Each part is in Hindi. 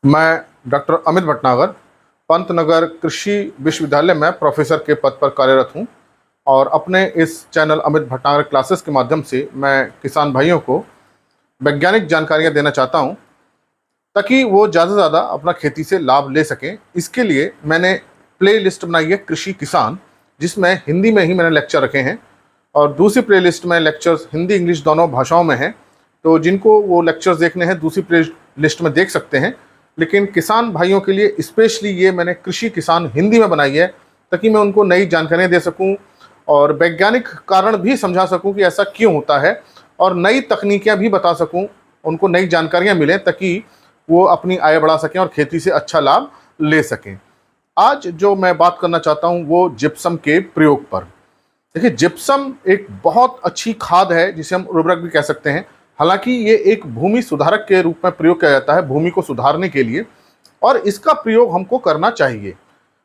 मैं डॉक्टर अमित भटनागर पंतनगर कृषि विश्वविद्यालय में प्रोफेसर के पद पर कार्यरत हूं और अपने इस चैनल अमित भटनागर क्लासेस के माध्यम से मैं किसान भाइयों को वैज्ञानिक जानकारियां देना चाहता हूं ताकि वो ज़्यादा से ज़्यादा अपना खेती से लाभ ले सकें। इसके लिए मैंने प्ले लिस्ट बनाई है कृषि किसान, जिसमें हिंदी में ही मैंने लेक्चर रखे हैं और दूसरी प्ले लिस्ट में लेक्चर्स हिंदी इंग्लिश दोनों भाषाओं में हैं। तो जिनको वो लेक्चर्स देखने हैं दूसरी प्ले लिस्ट में देख सकते हैं, लेकिन किसान भाइयों के लिए स्पेशली ये मैंने कृषि किसान हिंदी में बनाई है ताकि मैं उनको नई जानकारियाँ दे सकूँ और वैज्ञानिक कारण भी समझा सकूँ कि ऐसा क्यों होता है और नई तकनीकियाँ भी बता सकूँ, उनको नई जानकारियाँ मिलें ताकि वो अपनी आय बढ़ा सकें और खेती से अच्छा लाभ ले सकें। आज जो मैं बात करना चाहता हूँ वो जिप्सम के प्रयोग पर। देखिए, जिप्सम एक बहुत अच्छी खाद है जिसे हम उर्वरक भी कह सकते हैं। हालांकि ये एक भूमि सुधारक के रूप में प्रयोग किया जाता है भूमि को सुधारने के लिए, और इसका प्रयोग हमको करना चाहिए।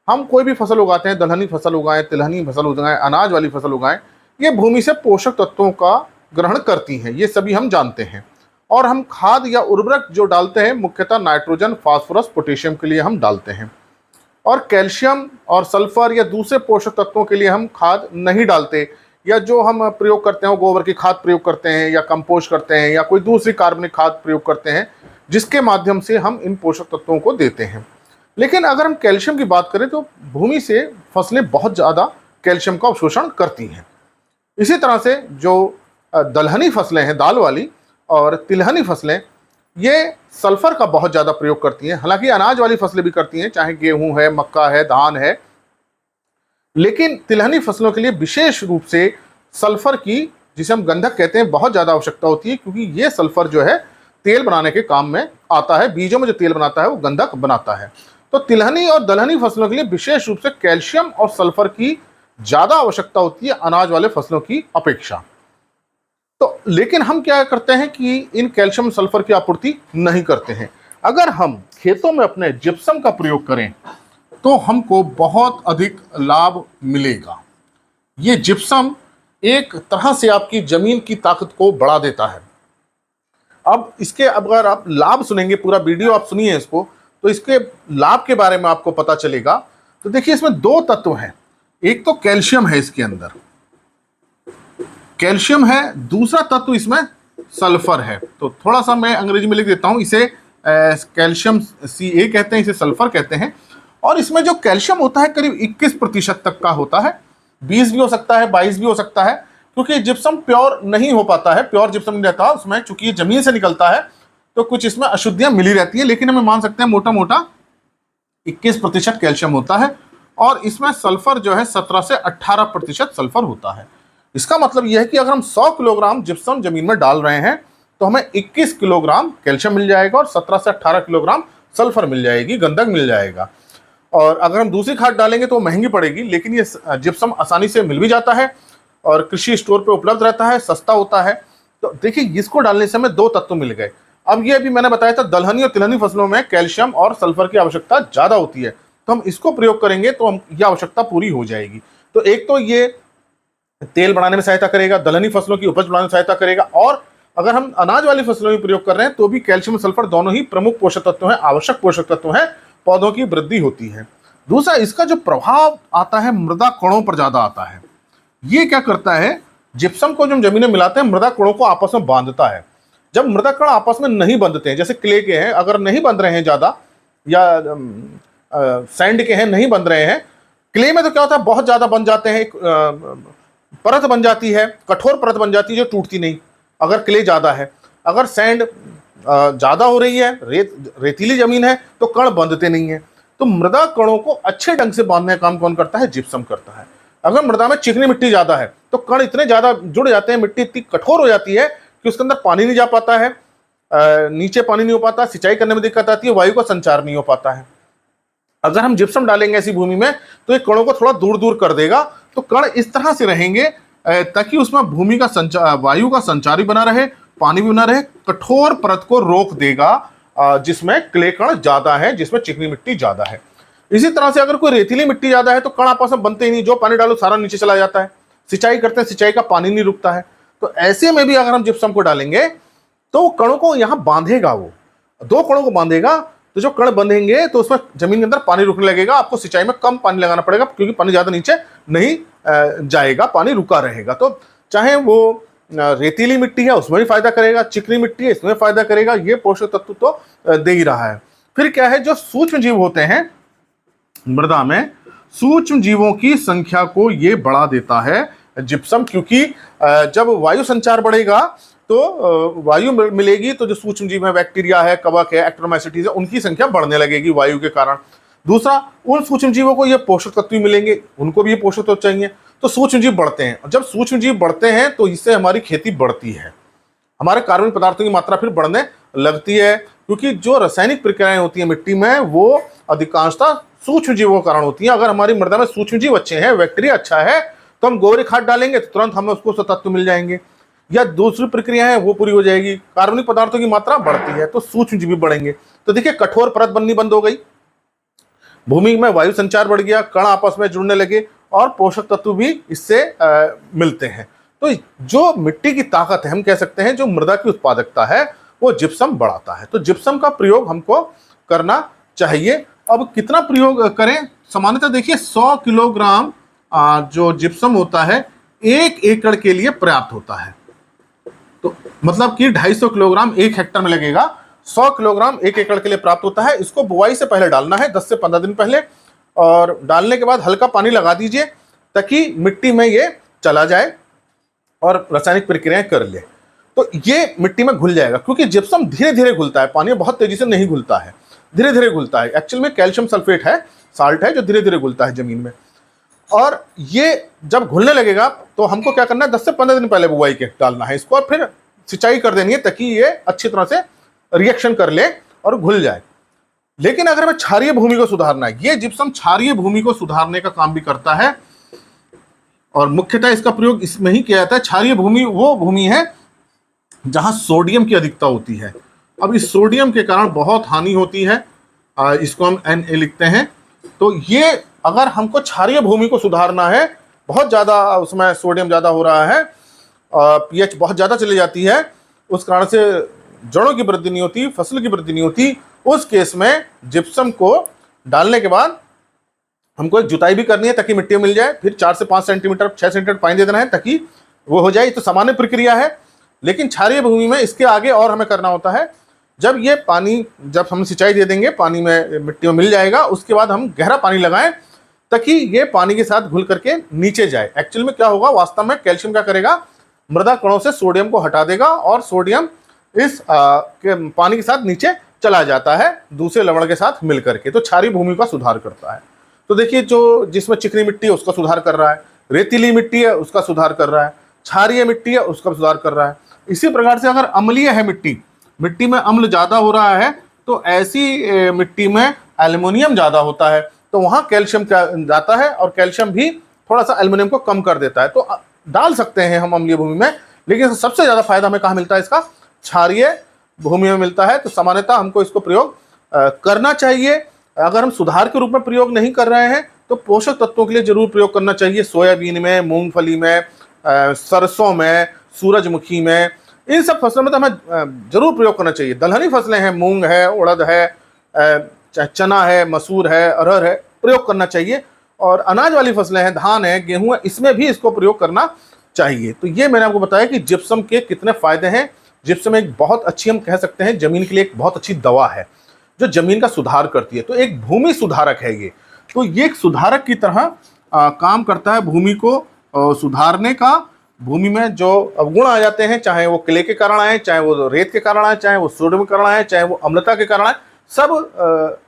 हम कोई भी फसल उगाते हैं, दलहनी फसल उगाएं, तिलहनी फसल उगाएं, अनाज वाली फसल उगाएं, ये भूमि से पोषक तत्वों का ग्रहण करती हैं, ये सभी हम जानते हैं। और हम खाद या उर्वरक जो डालते हैं मुख्यतः नाइट्रोजन, फास्फोरस, पोटेशियम के लिए हम डालते हैं, और कैल्शियम और सल्फर या दूसरे पोषक तत्वों के लिए हम खाद नहीं डालते, या जो हम प्रयोग करते हैं वो गोबर की खाद प्रयोग करते हैं या कंपोस्ट करते हैं या कोई दूसरी कार्बनिक खाद प्रयोग करते हैं जिसके माध्यम से हम इन पोषक तत्वों को देते हैं। लेकिन अगर हम कैल्शियम की बात करें तो भूमि से फसलें बहुत ज़्यादा कैल्शियम का अवशोषण करती हैं। इसी तरह से जो दलहनी फसलें हैं, दाल वाली, और तिलहनी फसलें, ये सल्फर का बहुत ज़्यादा प्रयोग करती हैं। हालांकि अनाज वाली फसलें भी करती हैं, चाहे गेहूं है, मक्का है, धान है, लेकिन तिलहनी फसलों के लिए विशेष रूप से सल्फर की, जिसे हम गंधक कहते हैं, बहुत ज़्यादा आवश्यकता होती है, क्योंकि ये सल्फर जो है तेल बनाने के काम में आता है। बीजों में जो तेल बनाता है वो गंधक बनाता है। तो तिलहनी और दलहनी फसलों के लिए विशेष रूप से कैल्शियम और सल्फर की ज़्यादा आवश्यकता होती है अनाज वाले फसलों की अपेक्षा। तो लेकिन हम क्या करते हैं कि इन कैल्शियम सल्फर की आपूर्ति नहीं करते हैं। अगर हम खेतों में अपने जिप्सम का प्रयोग करें तो हमको बहुत अधिक लाभ मिलेगा। ये जिप्सम एक तरह से आपकी जमीन की ताकत को बढ़ा देता है। अब इसके अगर आप लाभ सुनेंगे, पूरा वीडियो आप सुनिए इसको, तो इसके लाभ के बारे में आपको पता चलेगा। तो देखिए, इसमें दो तत्व हैं, एक तो कैल्शियम है, इसके अंदर कैल्शियम है, दूसरा तत्व इसमें सल्फर है। तो थोड़ा सा मैं अंग्रेजी में लिख देता हूं, इसे कैल्शियम Ca कहते हैं, इसे सल्फर कहते हैं। और इसमें जो कैल्शियम होता है करीब 21% तक का होता है, 20 भी हो सकता है, 22 भी हो सकता है, क्योंकि जिप्सम प्योर नहीं हो पाता है, प्योर जिप्सम नहीं रहता उसमें, चूंकि ये जमीन से निकलता है तो कुछ इसमें अशुद्धियां मिली रहती है, लेकिन हमें मान सकते हैं मोटा मोटा 21% कैल्शियम होता है। और इसमें सल्फर जो है 17 से 18% सल्फर होता है। इसका मतलब यह है कि अगर हम 100 किलोग्राम जिप्सम जमीन में डाल रहे हैं तो हमें 21 किलोग्राम कैल्शियम मिल जाएगा और 17 से 18 किलोग्राम सल्फर मिल जाएगी, गंधक मिल जाएगा। और अगर हम दूसरी खाद डालेंगे तो महंगी पड़ेगी, लेकिन ये जिप्सम आसानी से मिल भी जाता है और कृषि स्टोर पे उपलब्ध रहता है, सस्ता होता है। तो देखिए, इसको डालने से हमें दो तत्व मिल गए। अब ये भी मैंने बताया था, दलहनी और तिलहनी फसलों में कैल्शियम और सल्फर की आवश्यकता ज़्यादा होती है, तो हम इसको प्रयोग करेंगे तो हम ये आवश्यकता पूरी हो जाएगी। तो एक तो ये तेल बनाने में सहायता करेगा, दलहनी फसलों की उपज बढ़ाने में सहायता करेगा, और अगर हम अनाज वाली फसलों में प्रयोग कर रहे हैं तो भी कैल्शियम और सल्फर दोनों ही प्रमुख पोषक तत्व हैं, आवश्यक पोषक तत्व हैं, पौधों की वृद्धि होती है। दूसरा, इसका जो प्रभाव आता है मृदा कणों पर ज्यादा आता है। ये क्या करता है, जिप्सम को जब जमीन में मिलाते हैं मृदा कणों को आपस में बांधता है। जब मृदा कण आपस में नहीं बंधते हैं, जैसे क्ले के हैं, अगर नहीं बंध रहे हैं ज्यादा, या सैंड के हैं नहीं बंध रहे हैं, क्ले में तो क्या होता है बहुत ज्यादा बन जाते हैं, परत बन जाती है, कठोर परत बन जाती है जो टूटती नहीं, अगर क्ले ज्यादा है। अगर सैंड ज्यादा हो रही है, रेतीली जमीन है, तो कण बंधते नहीं है। तो मृदा कणों को अच्छे ढंग से बांधने का काम कौन करता है, जिप्सम करता है। अगर मृदा में चिकनी मिट्टी ज्यादा है तो कण इतने ज्यादा जुड़ जाते हैं, मिट्टी इतनी कठोर हो जाती है कि उसके अंदर पानी नहीं जा पाता है, नीचे पानी नहीं हो पाता, सिंचाई करने में दिक्कत आती है, वायु का संचार नहीं हो पाता है। अगर हम जिप्सम डालेंगे ऐसी भूमि में तो ये कणों को थोड़ा दूर दूर कर देगा, तो कण इस तरह से रहेंगे ताकि उसमें भूमि का संचार, वायु का संचार भी बना रहे, पानी भी बना रहे, कठोर परत को रोक देगा जिसमें क्ले कण ज्यादा है, जिसमें चिकनी मिट्टी ज्यादा है। इसी तरह से अगर कोई रेतीली मिट्टी ज्यादा है तो कण आपस में बनते ही नहीं, जो पानी डालो सारा नीचे चला जाता है, सिंचाई करते हैं सिंचाई का पानी नहीं रुकता है। तो ऐसे में भी अगर हम जिप्सम को डालेंगे तो कणों को यहाँ बांधेगा, वो दो कणों को बांधेगा, तो जो कण बंधेंगे तो उसमें जमीन के अंदर पानी रुकने लगेगा, आपको सिंचाई में कम पानी लगाना पड़ेगा क्योंकि पानी ज्यादा नीचे नहीं जाएगा, पानी रुका रहेगा। तो चाहे वो रेतीली मिट्टी है उसमें भी फायदा करेगा, चिकनी मिट्टी है इसमें फायदा करेगा, ये पोषक तत्व तो दे ही रहा है। फिर क्या है, जो सूक्ष्म जीव होते हैं मृदा में, सूक्ष्म जीवों की संख्या को ये बढ़ा देता है जिप्सम, क्योंकि जब वायु संचार बढ़ेगा तो वायु मिलेगी तो जो सूक्ष्म जीव है, बैक्टीरिया है, कवक है, एक्टोमाइसीटीज है, उनकी संख्या बढ़ने लगेगी वायु के कारण। दूसरा, उन सूक्ष्म जीवों को ये पोषक तत्व मिलेंगे, उनको भी ये पोषक तत्व चाहिए, तो सूक्ष्म जीव बढ़ते हैं। और जब सूक्ष्म जीव बढ़ते हैं तो इससे हमारी खेती बढ़ती है, हमारे कार्बनिक पदार्थों की मात्रा फिर बढ़ने लगती है, क्योंकि जो रासायनिक प्रक्रियाएं होती हैं मिट्टी में वो अधिकांशतः सूक्ष्म जीवों के कारण होती हैं। अगर हमारी मृदा में सूक्ष्म जीव अच्छे हैं, बैक्टीरिया अच्छा है, तो हम गोबरी खाद डालेंगे तो तुरंत हमें उसको तत्व मिल जाएंगे, या दूसरी प्रक्रिया है वो पूरी हो जाएगी, कार्बनिक पदार्थों की मात्रा बढ़ती है तो सूक्ष्म जीव भी बढ़ेंगे। तो देखिए, कठोर परत बननी बंद हो गई, भूमि में वायु संचार बढ़ गया, कण आपस में जुड़ने लगे और पोषक तत्व भी इससे मिलते हैं। तो जो मिट्टी की ताकत है, हम कह सकते हैं जो मृदा की उत्पादकता है, वो जिप्सम बढ़ाता है। तो जिप्सम का प्रयोग हमको करना चाहिए। अब कितना प्रयोग करें? सामान्यतः देखिए 100 किलोग्राम जो जिप्सम होता है 1 एकड़ के लिए पर्याप्त होता है। तो मतलब कि 250 किलोग्राम 1 हेक्टेयर में लगेगा, 100 किलोग्राम 1 एकड़ के लिए प्राप्त होता है। इसको बुआई से पहले डालना है, 10 से 15 दिन पहले, और डालने के बाद हल्का पानी लगा दीजिए ताकि मिट्टी में ये चला जाए और रासायनिक प्रक्रियाएं कर ले। तो ये मिट्टी में घुल जाएगा, क्योंकि जिप्सम धीरे धीरे घुलता है, पानी बहुत तेजी से नहीं घुलता है, धीरे धीरे घुलता है। एक्चुअल में कैल्शियम सल्फेट है, साल्ट है, जो धीरे धीरे घुलता है जमीन में। और ये जब घुलने लगेगा तो हमको क्या करना है, 10 से 15 दिन पहले बुआई के डालना है इसको, और फिर सिंचाई कर देनी है ताकि ये अच्छी तरह से रिएक्शन कर ले और घुल जाए। लेकिन अगर हमें क्षारीय भूमि को सुधारना है, ये जिप्सम क्षारीय भूमि को सुधारने का काम भी करता है, और मुख्यतः इसका प्रयोग इसमें ही किया जाता है। क्षारीय भूमि वो भूमि है जहां सोडियम की अधिकता होती है। अब इस सोडियम के कारण बहुत हानि होती है, इसको हम Na लिखते हैं। तो ये अगर हमको क्षारीय भूमि को सुधारना है, बहुत ज़्यादा उसमें सोडियम ज़्यादा हो रहा है, pH बहुत ज़्यादा चली जाती है, उस कारण से जड़ों की वृद्धि नहीं होती, फसल की वृद्धि नहीं होती, उस केस में जिप्सम को डालने के बाद हमको एक जुताई भी करनी है ताकि मिट्टी मिल जाए, फिर 4 से 5 सेंटीमीटर 6 सेंटीमीटर पानी दे देना है ताकि वो हो जाए। तो सामान्य प्रक्रिया है, लेकिन क्षारीय भूमि में इसके आगे और हमें करना होता है। जब ये पानी, जब हम सिंचाई दे देंगे, पानी में मिट्टी में मिल जाएगा, उसके बाद हम गहरा पानी लगाएं ताकि ये पानी के साथ घुल करके नीचे जाए। एक्चुअल में क्या होगा, वास्तव में कैल्शियम क्या करेगा, मृदा कणों से सोडियम को हटा देगा और सोडियम इस पानी के साथ नीचे चला जाता है दूसरे लवण के साथ मिल करके, तो क्षारीय भूमि का सुधार करता है। तो देखिए, जो जिसमें चिकनी मिट्टी है उसका सुधार कर रहा है, रेतीली मिट्टी है उसका सुधार कर रहा है, क्षारीय मिट्टी है उसका सुधार कर रहा है। इसी प्रकार से अगर अम्लीय है मिट्टी में अम्ल ज्यादा हो रहा है, तो ऐसी मिट्टी में एल्युमिनियम ज्यादा होता है, तो वहां कैल्शियम जाता है और कैल्शियम भी थोड़ा सा एल्युमिनियम को कम कर देता है। तो डाल सकते हैं हम अम्लीय भूमि में, लेकिन सबसे ज्यादा फायदा हमें कहाँ मिलता है, इसका क्षारीय भूमि में मिलता है। तो सामान्यतः हमको इसको प्रयोग करना चाहिए। अगर हम सुधार के रूप में प्रयोग नहीं कर रहे हैं तो पोषक तत्वों के लिए जरूर प्रयोग करना चाहिए। सोयाबीन में, मूंगफली में, सरसों में, सूरजमुखी में, इन सब फसलों में तो हमें जरूर प्रयोग करना चाहिए। दलहनी फसलें हैं, मूंग है, उड़द है, चना है, मसूर है, अरहर है, प्रयोग करना चाहिए। और अनाज वाली फसलें हैं, धान है, गेहूं है, इसमें भी इसको प्रयोग करना चाहिए। तो ये मैंने आपको बताया कि जिप्सम के कितने फायदे हैं। जिप्सम एक बहुत अच्छी, हम कह सकते हैं जमीन के लिए एक बहुत अच्छी दवा है जो जमीन का सुधार करती है। तो एक भूमि सुधारक है ये। तो ये एक सुधारक की तरह काम करता है भूमि को सुधारने का। भूमि में जो अवगुण आ जाते हैं, चाहे वो क्ले के कारण आए, चाहे वो रेत के कारण आए, चाहे वो सोडियम के कारण आए, चाहे वो अम्लता के कारण आए, सब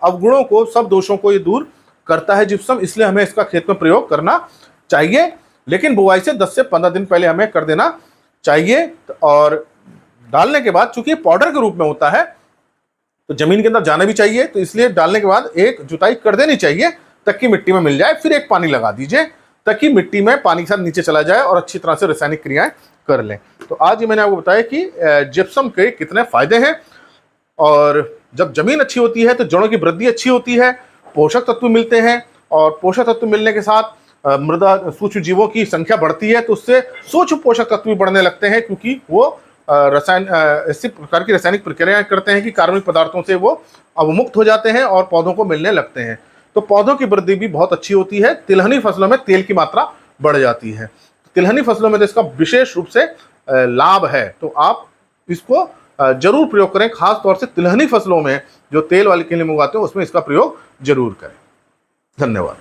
अवगुणों को, सब दोषों को ये दूर करता है जिप्सम। इसलिए हमें इसका खेत में प्रयोग करना चाहिए, लेकिन बुआई से 10 से 15 दिन पहले हमें कर देना चाहिए। और डालने के बाद, चूंकि पाउडर के रूप में होता है, तो जमीन के अंदर जाना भी चाहिए, तो इसलिए डालने के बाद एक जुताई कर देनी चाहिए ताकि मिट्टी में मिल जाए। फिर एक पानी लगा दीजिए ताकि मिट्टी में पानी के साथ नीचे चला जाए और अच्छी तरह से रासायनिक क्रियाएं कर लें। तो आज ये मैंने आपको बताया कि जिप्सम के कितने फायदे हैं। और जब जमीन अच्छी होती है तो जड़ों की वृद्धि अच्छी होती है, पोषक तत्व मिलते हैं, और पोषक तत्व मिलने के साथ मृदा सूक्ष्म जीवों की संख्या बढ़ती है, तो उससे सूक्ष्म पोषक तत्व भी बढ़ने लगते हैं, क्योंकि वो इसी प्रकार की रासायनिक प्रक्रियाएं करते हैं कि कार्बनिक पदार्थों से वो अवमुक्त हो जाते हैं और पौधों को मिलने लगते हैं। तो पौधों की वृद्धि भी बहुत अच्छी होती है। तिलहनी फसलों में तेल की मात्रा बढ़ जाती है। तिलहनी फसलों में तो इसका विशेष रूप से लाभ है, तो आप इसको जरूर प्रयोग करें। खास तौर से तिलहनी फसलों में जो तेल वाली केले में उगाते हैं उसमें इसका प्रयोग जरूर करें। धन्यवाद।